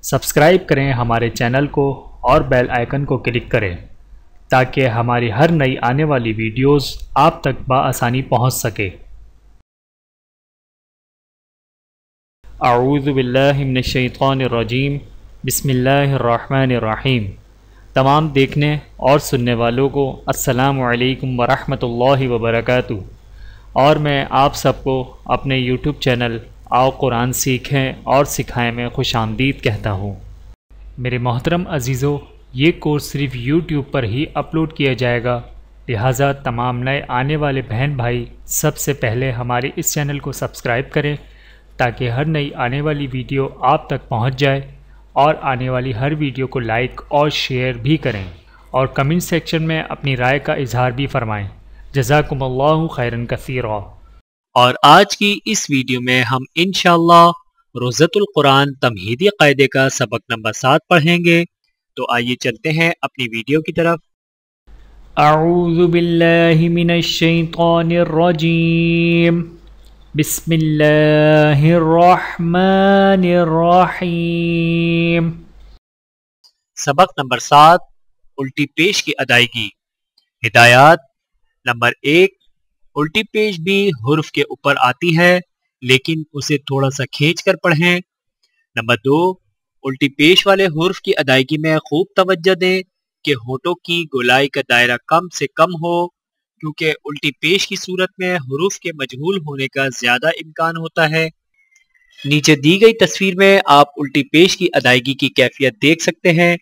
Subscribe کریں ہمارے channel کو اور بیل آئیکن کو کلک کریں تاکہ ہماری ہر نئی آنے والی ویڈیوز آپ تک بآسانی پہنچ سکے۔ اعوذ باللہ من الشیطان الرجیم، بسم اللہ الرحمن الرحیم۔ تمام دیکھنے اور سننے والوں کو السلام علیکم ورحمۃ اللہ وبرکاتہ، اور میں آپ سب کو اپنے یوٹیوب چینل آؤ قرآن سیکھیں اور سکھائیں میں خوش آمدید کہتا ہوں۔ میرے محترم عزیزو، یہ کورس صرف یوٹیوب پر ہی اپلوڈ کیا جائے گا، لہٰذا تمام نئے آنے والے بہن بھائی سب سے پہلے ہمارے اس چینل کو سبسکرائب کریں تاکہ ہر نئی آنے والی ویڈیو آپ تک پہنچ جائے، اور آنے والی ہر ویڈیو کو لائک اور شیئر بھی کریں، اور کمنٹ سیکشن میں اپنی رائے کا اظہار بھی فرمائیں۔ جزاکم اللہ خیرا کثیرا۔ اور آج کی اس ویڈیو میں ہم انشاءاللہ روزۃ القرآن تمہیدی قاعدے کا سبق نمبر 7 پڑھیں گے، تو آئیے چلتے ہیں اپنی ویڈیو کی طرف۔ اعوذ باللہ من الشیطان الرجیم، بسم اللہ الرحمن الرحیم۔ سبق نمبر 7، الٹی پیش کی ادائیگی۔ ہدایات۔ نمبر 1، الٹی پیش بھی حرف کے اوپر آتی ہے لیکن اسے تھوڑا سا کھینچ کر پڑھیں۔ نمبر 2، الٹی پیش والے حرف کی ادائیگی میں خوب توجہ دیں کہ ہونٹوں کی گولائی کا دائرہ کم سے کم ہو، کیونکہ الٹی پیش کی صورت میں حروف کے مجہول ہونے کا زیادہ امکان ہوتا ہے۔ نیچے دی گئی تصویر میں آپ الٹی پیش کی ادائیگی کی کیفیت دیکھ سکتے ہیں۔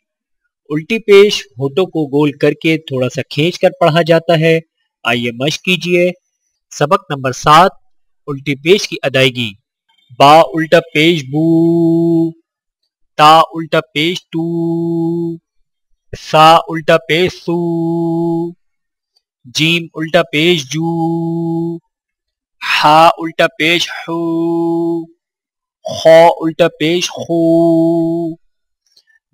الٹی پیش ہونٹوں کو گول کر کے تھوڑا سا کھینچ کر پڑھا جاتا ہے۔ آئیے مشق کیجئے۔ سبق نمبر 7، الٹی پیش کی ادائیگی۔ با الٹا پیش بو، تا الٹا پیش تو، سا الٹا پیش سو، جیم الٹا پیش جو، ہا الٹا پیش ہو، خو الٹا پیش خو،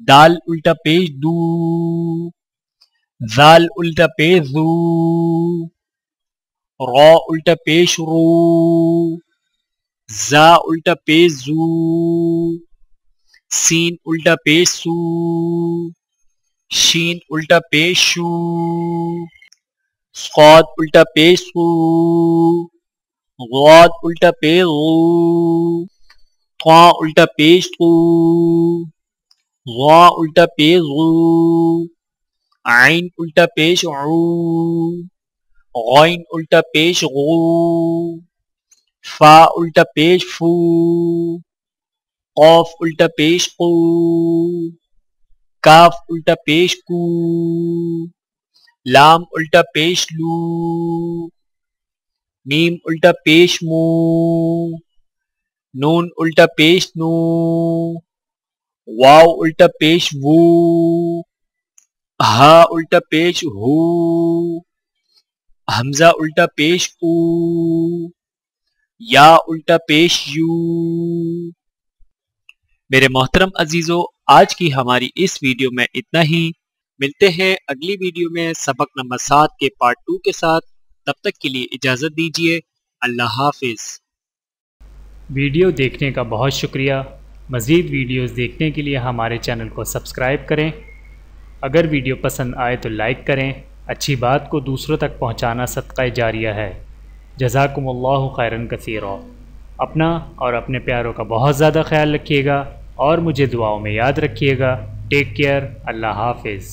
دال الٹا پیش دو، زال الٹا پیش زو، را الٹا پیش رو، زا الٹا پیش زو، سین الٹا پیش سو، شین الٹا پیش شو، صاد الٹا پیش سو، غاد الٹا پیش غو، طا الٹا پیش طو، غا الٹا پیش غو، عین الٹا پیش عو، غین الٹا پیش غو، فا الٹا پیش فو، قاف الٹا پیش قو، کاف الٹا پیش کو، لام الٹا پیش لو، میم الٹا پیش مو، نون الٹا پیش نو، واو الٹا پیش وو، ہا الٹا پیش ہو، حمزہ الٹا پیش او، یا الٹا پیش یو۔ میرے محترم عزیزو، آج کی ہماری اس ویڈیو میں اتنا ہی۔ ملتے ہیں اگلی ویڈیو میں سبق نمبر 7 کے پارٹ 2 کے ساتھ۔ تب تک کے لیے اجازت دیجیے۔ اللہ حافظ۔ ویڈیو دیکھنے کا بہت شکریہ۔ مزید ویڈیوز دیکھنے کے لیے ہمارے چینل کو سبسکرائب کریں۔ اگر ویڈیو پسند آئے تو لائک کریں۔ اچھی بات کو دوسروں تک پہنچانا صدقہ جاریہ ہے۔ جزاکم اللہ خیرا کثیرا۔ اپنا اور اپنے پیاروں کا بہت زیادہ خیال رکھیے گا، اور مجھے دعاؤں میں یاد رکھیے گا۔ Take care. اللہ حافظ۔